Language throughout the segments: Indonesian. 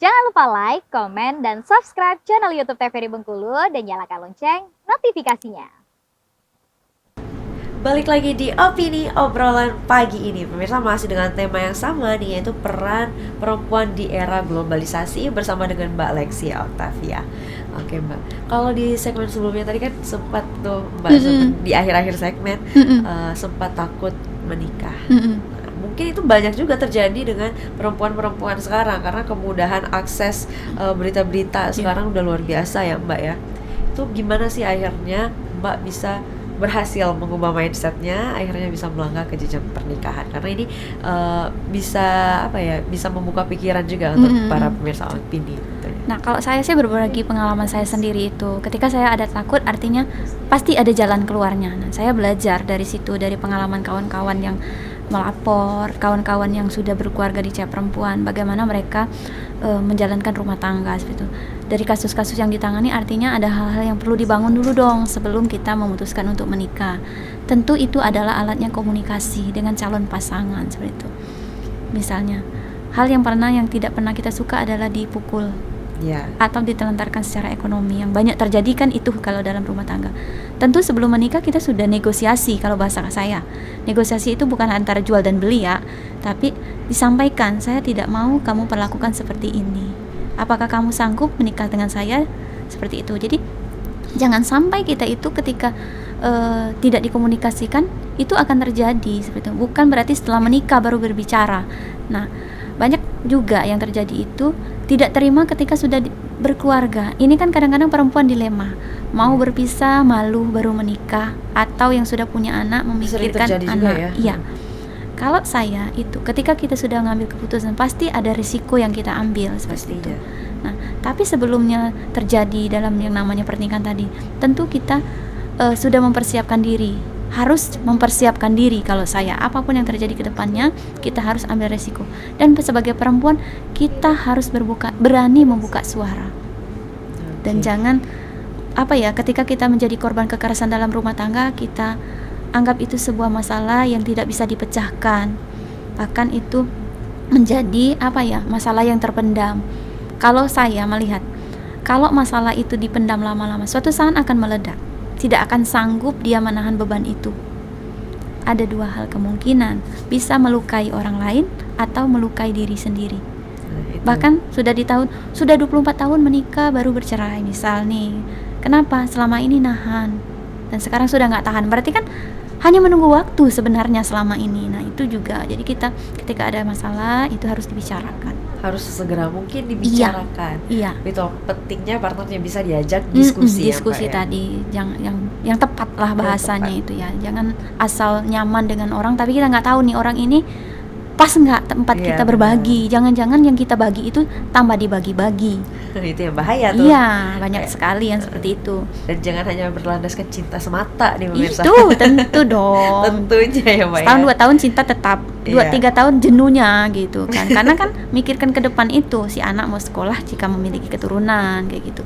Jangan lupa like, komen, dan subscribe channel YouTube TVRI Bengkulu dan nyalakan lonceng notifikasinya. Balik lagi di Opini Obrolan pagi ini. Pemirsa, masih dengan tema yang sama nih, yaitu peran perempuan di era globalisasi bersama dengan Mbak Lexi Octavia. Oke Mbak, kalau di segmen sebelumnya tadi kan sempat tuh Mbak sempat di akhir-akhir segmen sempat takut menikah. Mungkin itu banyak juga terjadi dengan perempuan-perempuan sekarang karena kemudahan akses berita-berita sekarang udah luar biasa ya Mbak ya. Itu gimana sih akhirnya Mbak bisa berhasil mengubah mindsetnya, akhirnya bisa melangkah ke jenjang pernikahan? Karena ini bisa membuka pikiran juga untuk para pemirsa Opini. Nah, kalau saya sih berbagi pengalaman saya sendiri itu. Ketika saya ada takut, artinya pasti ada jalan keluarnya. Nah, saya belajar dari situ, dari pengalaman kawan-kawan yang melapor, kawan-kawan yang sudah berkeluarga di cewek perempuan, bagaimana mereka menjalankan rumah tangga seperti itu. Dari kasus-kasus yang ditangani, artinya ada hal-hal yang perlu dibangun dulu dong sebelum kita memutuskan untuk menikah. Tentu itu adalah alatnya komunikasi dengan calon pasangan seperti itu. Misalnya, hal yang tidak pernah kita suka adalah dipukul. Atau ditelantarkan secara ekonomi, yang banyak terjadi kan itu kalau dalam rumah tangga. Tentu sebelum menikah kita sudah negosiasi, kalau bahasa saya. Negosiasi itu bukan antara jual dan beli ya, tapi disampaikan, saya tidak mau kamu perlakukan seperti ini. Apakah kamu sanggup menikah dengan saya? Seperti itu. Jadi jangan sampai kita itu ketika tidak dikomunikasikan, itu akan terjadi seperti itu. Bukan berarti setelah menikah baru berbicara. Nah, banyak juga yang terjadi itu tidak terima ketika sudah berkeluarga. Ini kan kadang-kadang perempuan dilema, mau berpisah, malu baru menikah, atau yang sudah punya anak memikirkan anak. Iya. Kalau saya itu ketika kita sudah ngambil keputusan, pasti ada risiko yang kita ambil seperti itu. Nah, tapi sebelumnya terjadi dalam yang namanya pernikahan tadi, tentu kita sudah mempersiapkan diri. Harus mempersiapkan diri. Kalau saya, apapun yang terjadi ke depannya, kita harus ambil resiko. Dan sebagai perempuan, kita harus berani membuka suara. Dan jangan ketika kita menjadi korban kekerasan dalam rumah tangga, kita anggap itu sebuah masalah yang tidak bisa dipecahkan. Bahkan itu menjadi masalah yang terpendam. Kalau saya melihat, kalau masalah itu dipendam lama-lama, suatu saat akan meledak. Tidak akan sanggup dia menahan beban itu. Ada dua hal kemungkinan, bisa melukai orang lain atau melukai diri sendiri. Bahkan sudah 24 tahun menikah baru bercerai misal nih. Kenapa? Selama ini nahan dan sekarang sudah nggak tahan. Berarti kan hanya menunggu waktu sebenarnya selama ini. Nah, itu juga. Jadi kita ketika ada masalah itu harus dibicarakan. Harus segera mungkin dibicarakan. Iya. Itu pentingnya partnernya bisa diajak diskusi. Diskusi tadi, yang tepat lah bahasanya itu ya. Jangan asal nyaman dengan orang tapi kita nggak tahu nih orang ini pas nggak tempat kita berbagi. Jangan-jangan yang kita bagi itu tambah dibagi-bagi. Itu yang bahaya tuh. Iya, banyak sekali yang seperti itu. Dan jangan hanya berlandaskan cinta semata nih pemirsa. Itu tentu dong. Tentunya ya Mbak. Setahun 2 tahun cinta tetap, 2-3 tahun jenuhnya gitu kan. Karena kan mikirkan ke depan itu, si anak mau sekolah jika memiliki keturunan kayak gitu.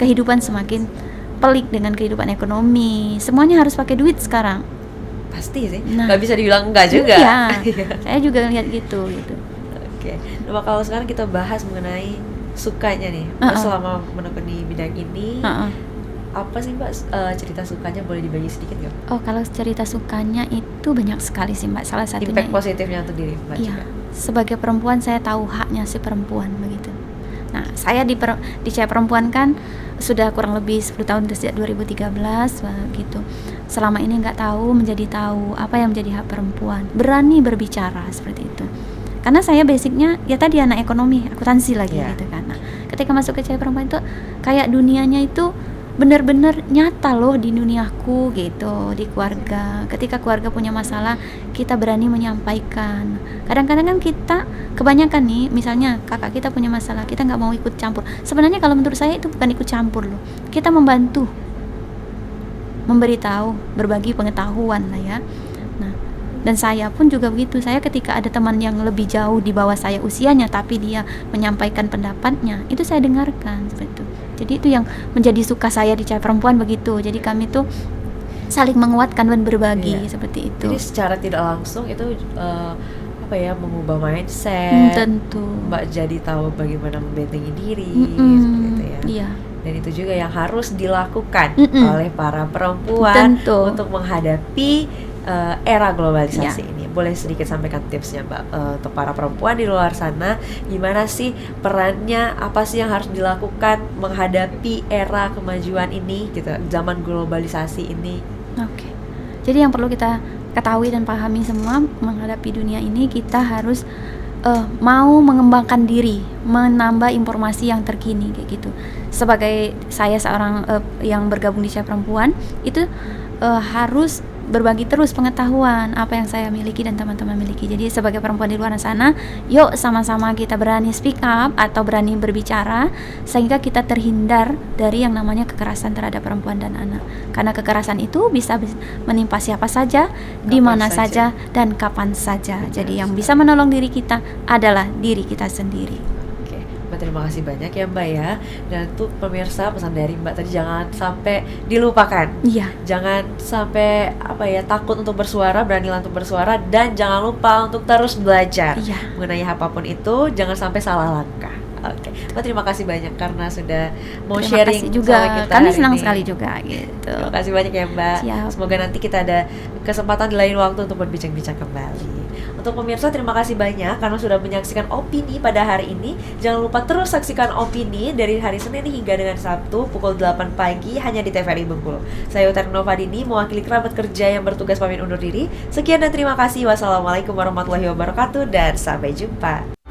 Kehidupan semakin pelik dengan kehidupan ekonomi. Semuanya harus pakai duit sekarang. Pasti sih, nggak bisa dibilang enggak juga. Iya, saya juga lihat gitu. Oke, nah kalau sekarang kita bahas mengenai sukanya nih, selama menekuni bidang ini, apa sih Mbak cerita sukanya, boleh dibagi sedikit nggak? Oh, kalau cerita sukanya itu banyak sekali sih Mbak. Salah satunya impact positifnya untuk diri Mbak juga. Sebagai perempuan saya tahu haknya si perempuan begitu. Nah, saya di cewek perempuan kan sudah kurang lebih 10 tahun sejak 2013 begitu. Selama ini nggak tahu, menjadi tahu apa yang menjadi hak perempuan. Berani berbicara seperti itu. Karena saya basicnya ya tadi anak ekonomi, akuntansi lagi gitu kan. Nah, ketika masuk ke cewek perempuan itu kayak dunianya itu benar-benar nyata loh di duniaku gitu, di keluarga. Ketika keluarga punya masalah, kita berani menyampaikan. Kadang-kadang kan kita kebanyakan nih, misalnya kakak kita punya masalah, kita nggak mau ikut campur. Sebenarnya kalau menurut saya itu bukan ikut campur loh, kita membantu, memberitahu, berbagi pengetahuan lah ya. Nah, dan saya pun juga begitu. Saya ketika ada teman yang lebih jauh di bawah saya usianya, tapi dia menyampaikan pendapatnya, itu saya dengarkan seperti itu. Jadi itu yang menjadi suka saya di cewek perempuan begitu. Jadi kami tuh saling menguatkan dan berbagi seperti itu. Jadi secara tidak langsung itu apa ya, mengubah mindset. Tentu. Mbak jadi tahu bagaimana membentengi diri, Mm-mm. seperti itu ya. Iya. Dan itu juga yang harus dilakukan Mm-mm. oleh para perempuan Tentu. untuk menghadapi era globalisasi Ya. ini. Boleh sedikit sampaikan tipsnya Mbak, untuk para perempuan di luar sana, gimana sih perannya, apa sih yang harus dilakukan menghadapi era kemajuan ini gitu, zaman globalisasi ini. Oke. Jadi yang perlu kita ketahui dan pahami semua menghadapi dunia ini, kita harus mau mengembangkan diri, menambah informasi yang terkini kayak gitu. Sebagai saya seorang yang bergabung di Cahaya Perempuan, itu harus berbagi terus pengetahuan apa yang saya miliki dan teman-teman miliki. Jadi sebagai perempuan di luar sana, yuk sama-sama kita berani speak up atau berani berbicara sehingga kita terhindar dari yang namanya kekerasan terhadap perempuan dan anak. Karena kekerasan itu bisa menimpa siapa saja, di Kapan mana saja. saja dan kapan saja. Benar Jadi yang sekali. bisa menolong diri kita adalah diri kita sendiri. Oke, Mbak, terima kasih banyak ya Mbak ya. Dan tuh pemirsa, pesan dari Mbak tadi jangan sampai dilupakan. Iya. Jangan sampai apa ya, takut untuk bersuara, beranilah untuk bersuara, dan jangan lupa untuk terus belajar Iya. mengenai apapun itu, jangan sampai salah langkah. Oke, Mbak, terima kasih banyak karena sudah mau Terima sharing kasih juga. sama kita Kami hari senang ini. sekali juga gitu. Terima kasih banyak ya Mbak. Siap. Semoga nanti kita ada kesempatan di lain waktu untuk berbincang-bincang kembali. Untuk pemirsa, terima kasih banyak karena sudah menyaksikan Opini pada hari ini. Jangan lupa terus saksikan Opini dari hari Senin hingga dengan Sabtu pukul 8 pagi hanya di TVRI Bengkulu. Saya Utari Novadini mewakili kerabat kerja yang bertugas pamit undur diri. Sekian dan terima kasih. Wassalamualaikum warahmatullahi wabarakatuh dan sampai jumpa.